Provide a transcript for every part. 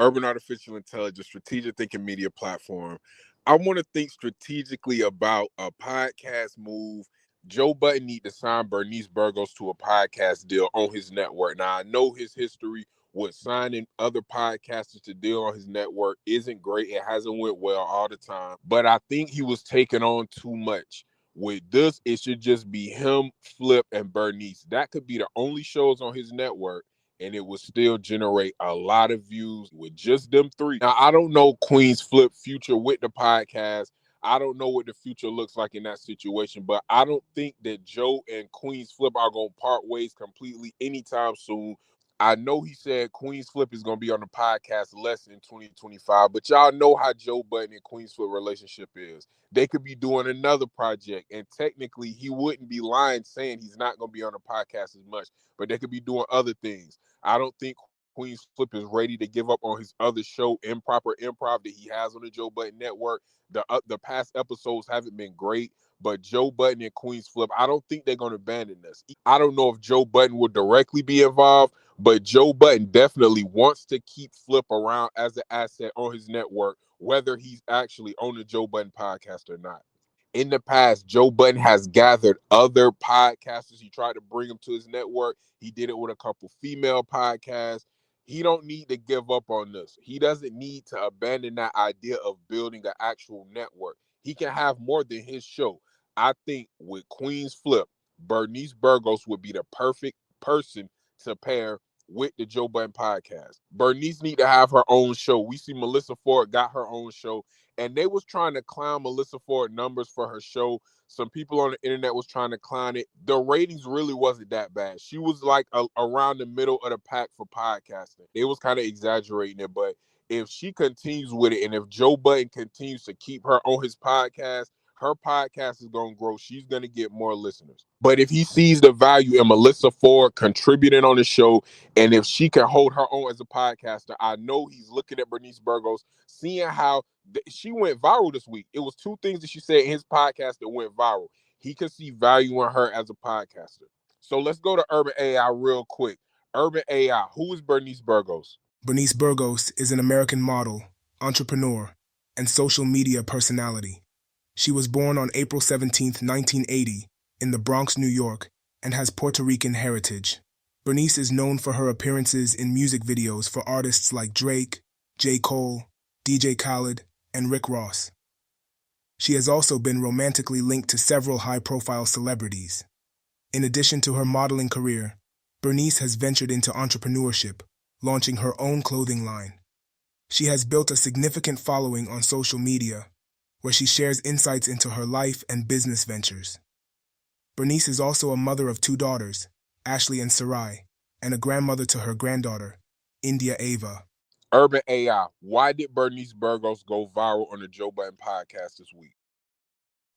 Urban Artificial Intelligence, strategic thinking media platform. I want to think strategically about a podcast move. Joe Budden need to sign Bernice Burgos to a podcast deal on his network. Now, I know his history with signing other podcasters to deal on his network isn't great. It hasn't went well all the time, but I think he was taking on too much. With this, it should just be him, Flip, and Bernice. That could be the only shows on his network, and it would still generate a lot of views with just them three. Now, I don't know Queen's Flip future with the podcast. I don't know what the future looks like in that situation, but I don't think that Joe and Queen's Flip are going to part ways completely anytime soon. I know he said Queen's Flip is going to be on the podcast less in 2025, but y'all know how Joe Budden and Queen's Flip relationship is. They could be doing another project, and technically he wouldn't be lying saying he's not going to be on the podcast as much, but they could be doing other things. I don't think Queen's Flip is ready to give up on his other show, Improper Improv, that he has on the Joe Budden Network. The past episodes haven't been great, but Joe Budden and Queen's Flip, I don't think they're going to abandon this. I don't know if Joe Budden will directly be involved, but Joe Budden definitely wants to keep Flip around as an asset on his network, whether he's actually on the Joe Budden podcast or not. In the past, Joe Budden has gathered other podcasters. He tried to bring them to his network. He did it with a couple female podcasts. He don't need to give up on this. He doesn't need to abandon that idea of building an actual network. He can have more than his show. I think with Queen's Flip, Bernice Burgos would be the perfect person to pair with the Joe Budden podcast. Bernice need to have her own show. We see Melissa Ford got her own show, and they was trying to clown Melissa Ford numbers for her show. Some people on the internet was trying to clown it. The ratings really wasn't that bad. She was like around the middle of the pack for podcasting. They was kind of exaggerating it, but if she continues with it, and if Joe Budden continues to keep her on his podcast, her podcast is going to grow. She's going to get more listeners. But if he sees the value in Melissa Ford contributing on the show, and if she can hold her own as a podcaster, I know he's looking at Bernice Burgos, seeing how she went viral this week. It was two things that she said in his podcast that went viral. He could see value in her as a podcaster. So let's go to Urban AI real quick. Urban AI, who is Bernice Burgos? Bernice Burgos is an American model, entrepreneur, and social media personality. She was born on April 17, 1980, in the Bronx, New York, and has Puerto Rican heritage. Bernice is known for her appearances in music videos for artists like Drake, J. Cole, DJ Khaled, and Rick Ross. She has also been romantically linked to several high-profile celebrities. In addition to her modeling career, Bernice has ventured into entrepreneurship, launching her own clothing line. She has built a significant following on social media, where she shares insights into her life and business ventures. Bernice is also a mother of two daughters, Ashley and Sarai, and a grandmother to her granddaughter, India Ava. Urban AI, why did Bernice Burgos go viral on the Joe Budden podcast this week?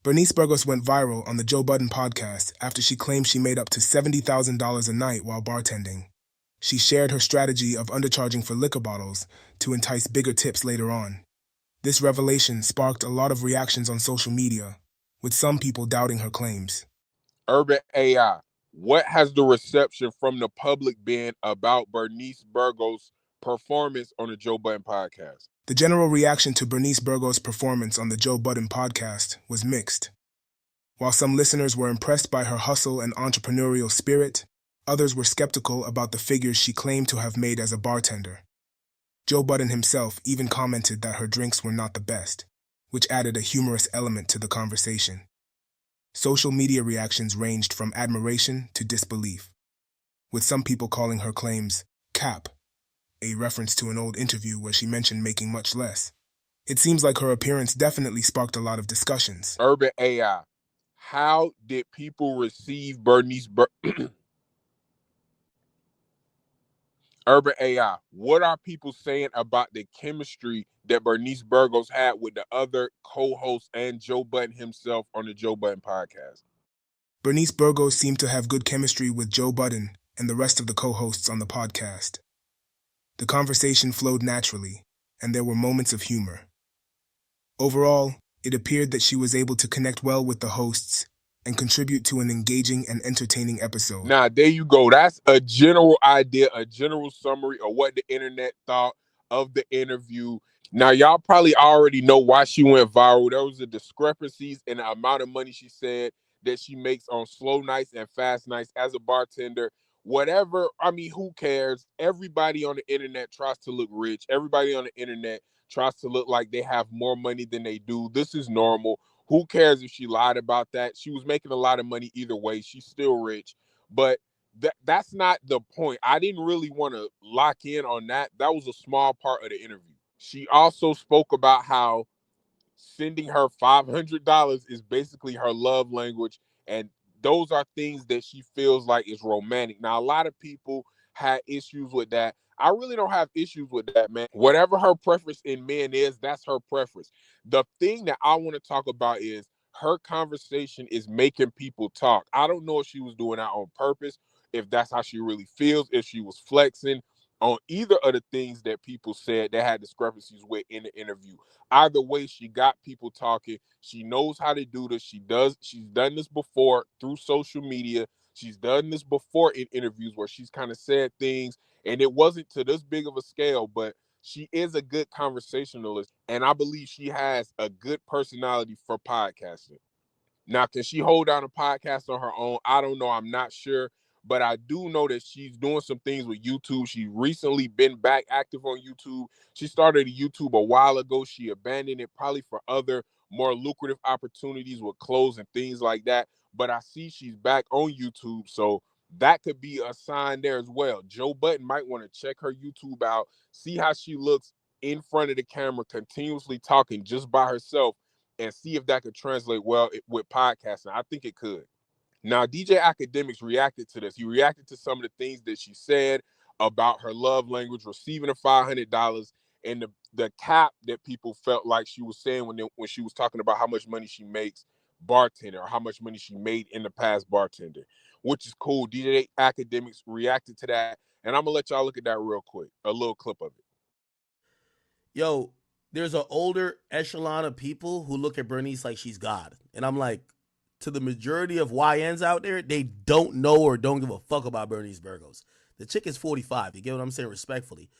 Bernice Burgos went viral on the Joe Budden podcast after she claimed she made up to $70,000 a night while bartending. She shared her strategy of undercharging for liquor bottles to entice bigger tips later on. This revelation sparked a lot of reactions on social media, with some people doubting her claims. Urban AI, what has the reception from the public been about Bernice Burgos' performance on the Joe Budden podcast? The general reaction to Bernice Burgos' performance on the Joe Budden podcast was mixed. While some listeners were impressed by her hustle and entrepreneurial spirit, others were skeptical about the figures she claimed to have made as a bartender. Joe Budden himself even commented that her drinks were not the best, which added a humorous element to the conversation. Social media reactions ranged from admiration to disbelief, with some people calling her claims cap, a reference to an old interview where she mentioned making much less. It seems like her appearance definitely sparked a lot of discussions. Urban AI, how did people receive Urban AI, what are people saying about the chemistry that Bernice Burgos had with the other co-hosts and Joe Budden himself on the Joe Budden podcast? Bernice Burgos seemed to have good chemistry with Joe Budden and the rest of the co-hosts on the podcast. The conversation flowed naturally, and there were moments of humor. Overall, it appeared that she was able to connect well with the hosts and contribute to an engaging and entertaining episode. Now, there you go. That's a general idea, a general summary of what the internet thought of the interview. Now, y'all probably already know why she went viral. There was a discrepancies in the amount of money she said that she makes on slow nights and fast nights as a bartender. Whatever, I mean, who cares? Everybody on the internet tries to look rich. Everybody on the internet tries to look like they have more money than they do. This is normal. Who cares if she lied about that? She was making a lot of money either way. She's still rich. But that's not the point. I didn't really want to lock in on that. That was a small part of the interview. She also spoke about how sending her $500 is basically her love language, and those are things that she feels like is romantic. Now, a lot of people had issues with that. I really don't have issues with that, man. Whatever her preference in men is, that's her preference. The thing that I want to talk about is her conversation is making people talk. I don't know if she was doing that on purpose, if that's how she really feels, if she was flexing on either of the things that people said that had discrepancies with in the interview. Either way, she got people talking. She knows how to do this. She's done this before through social media. She's done this before in interviews where she's kind of said things, and it wasn't to this big of a scale, but she is a good conversationalist, and I believe she has a good personality for podcasting. Now, can she hold down a podcast on her own? I don't know. I'm not sure. But I do know that she's doing some things with YouTube. She's recently been back active on YouTube. She started a YouTube a while ago. She abandoned it probably for other more lucrative opportunities with clothes and things like that. But I see she's back on YouTube. So that could be a sign there as well. Joe Budden might want to check her YouTube out, see how she looks in front of the camera, continuously talking just by herself, and see if that could translate well with podcasting. I think it could. Now, DJ Akademiks reacted to this. He reacted to some of the things that she said about her love language, receiving the $500, and the cap that people felt like she was saying when she was talking about how much money she makes bartender, or how much money she made in the past bartender, which is cool. DJ Akademiks reacted to that, and I'm gonna let y'all look at that real quick, a little clip of it. Yo, there's an older echelon of people who look at Bernice like she's God. And I'm like, to the majority of YNs out there, they don't know or don't give a fuck about Bernice Burgos. The chick is 45. You get what I'm saying? Respectfully.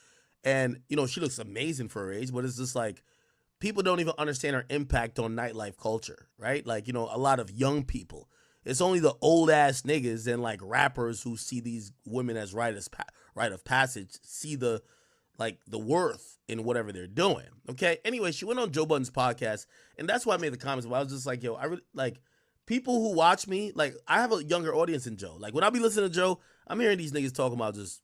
And, she looks amazing for her age, but it's just like, people don't even understand her impact on nightlife culture, right? Like, a lot of young people. It's only the old ass niggas and like rappers who see these women as rite of passage, see the worth in whatever they're doing. Okay. Anyway, she went on Joe Budden's podcast, and that's why I made the comments. But I was just like, yo, I really like people who watch me. Like, I have a younger audience than Joe. Like, when I be listening to Joe, I'm hearing these niggas talking about just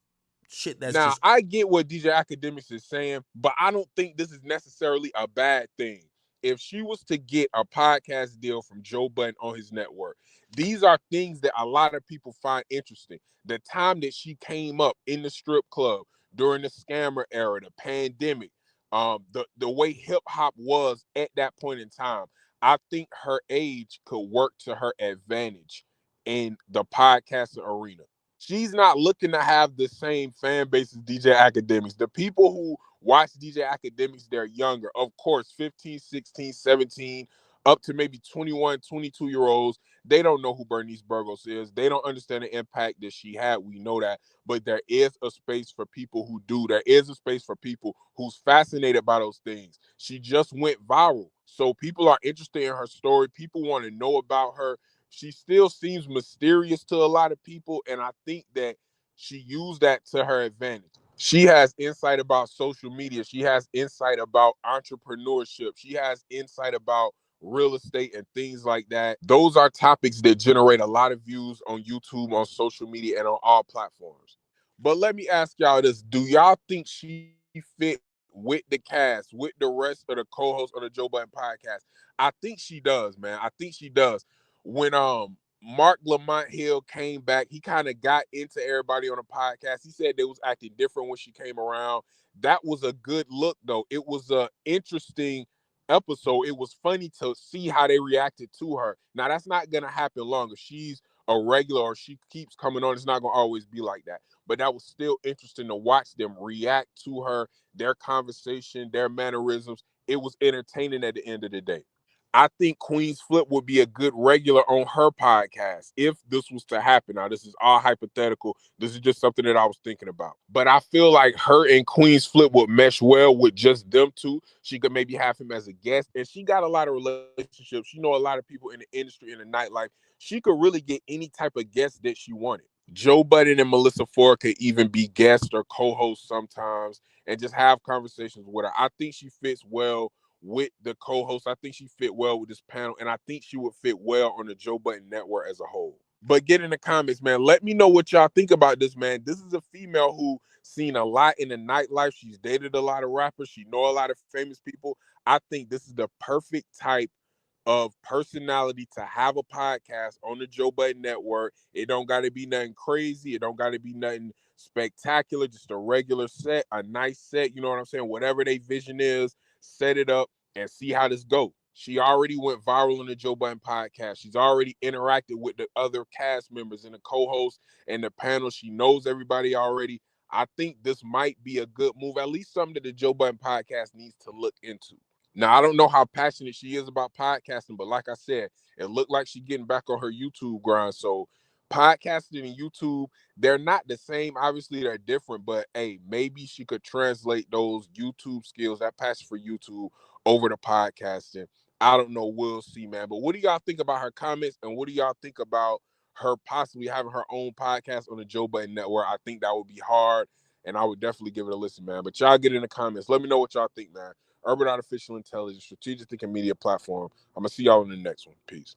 shit that's Now, just. I get what DJ Akademiks is saying, but I don't think this is necessarily a bad thing. If she was to get a podcast deal from Joe Budden on his network, these are things that a lot of people find interesting. The time that she came up in the strip club during the scammer era, the pandemic, the way hip hop was at that point in time, I think her age could work to her advantage in the podcasting arena. She's not looking to have the same fan base as DJ Akademiks. The people who watch DJ Akademiks, they're younger. Of course, 15, 16, 17, up to maybe 21, 22 year olds. They don't know who Bernice Burgos is. They don't understand the impact that she had. We know that. But there is a space for people who do. There is a space for people who's fascinated by those things. She just went viral. So people are interested in her story. People want to know about her. She still seems mysterious to a lot of people, and I think that she used that to her advantage. She has insight about social media. She has insight about entrepreneurship. She has insight about real estate and things like that. Those are topics that generate a lot of views on YouTube, on social media, and on all platforms. But let me ask y'all this. Do y'all think she fit with the cast, with the rest of the co-hosts of the Joe Budden podcast? I think she does, man. I think she does. When Mark Lamont Hill came back, he kind of got into everybody on the podcast. He said they was acting different when she came around. That was a good look, though. It was a interesting episode. It was funny to see how they reacted to her. Now, that's not gonna happen long. If she's a regular or she keeps coming on, it's not gonna always be like that. But that was still interesting to watch them react to her, their conversation, their mannerisms. It was entertaining at the end of the day. I think Queen's Flip would be a good regular on her podcast if this was to happen. Now, this is all hypothetical. This is just something that I was thinking about. But I feel like her and Queen's Flip would mesh well with just them two. She could maybe have him as a guest. And she got a lot of relationships. She know a lot of people in the industry, in the nightlife. She could really get any type of guest that she wanted. Joe Budden and Melissa Ford could even be guests or co-hosts sometimes and just have conversations with her. I think she fits well with the co-host. I think she fit well with this panel, and I think she would fit well on the Joe Budden Network as a whole. But get in the comments, man. Let me know what y'all think about this, man. This is a female who seen a lot in the nightlife. She's dated a lot of rappers. She know a lot of famous people. I think this is the perfect type of personality to have a podcast on the Joe Budden Network. It don't got to be nothing crazy. It don't got to be nothing spectacular. Just a regular set, a nice set. You know what I'm saying? Whatever their vision is, set it up and see how this goes. She already went viral on the Joe Budden podcast. She's already interacted with the other cast members and the co-hosts and the panel. She knows everybody already. I think this might be a good move, at least something that the Joe Budden podcast needs to look into. Now, I don't know how passionate she is about podcasting, but like I said, it looked like she's getting back on her YouTube grind. So podcasting and YouTube, they're not the same. Obviously, they're different, but hey, maybe she could translate those YouTube skills, that passion for YouTube, over to podcasting. I don't know. We'll see, man. But what do y'all think about her comments, and what do y'all think about her possibly having her own podcast on the Joe Budden Network? I think that would be hard, and I would definitely give it a listen, man. But y'all get in the comments. Let me know what y'all think, man. Urban Artificial Intelligence, Strategic Thinking Media Platform. I'm going to see y'all in the next one. Peace.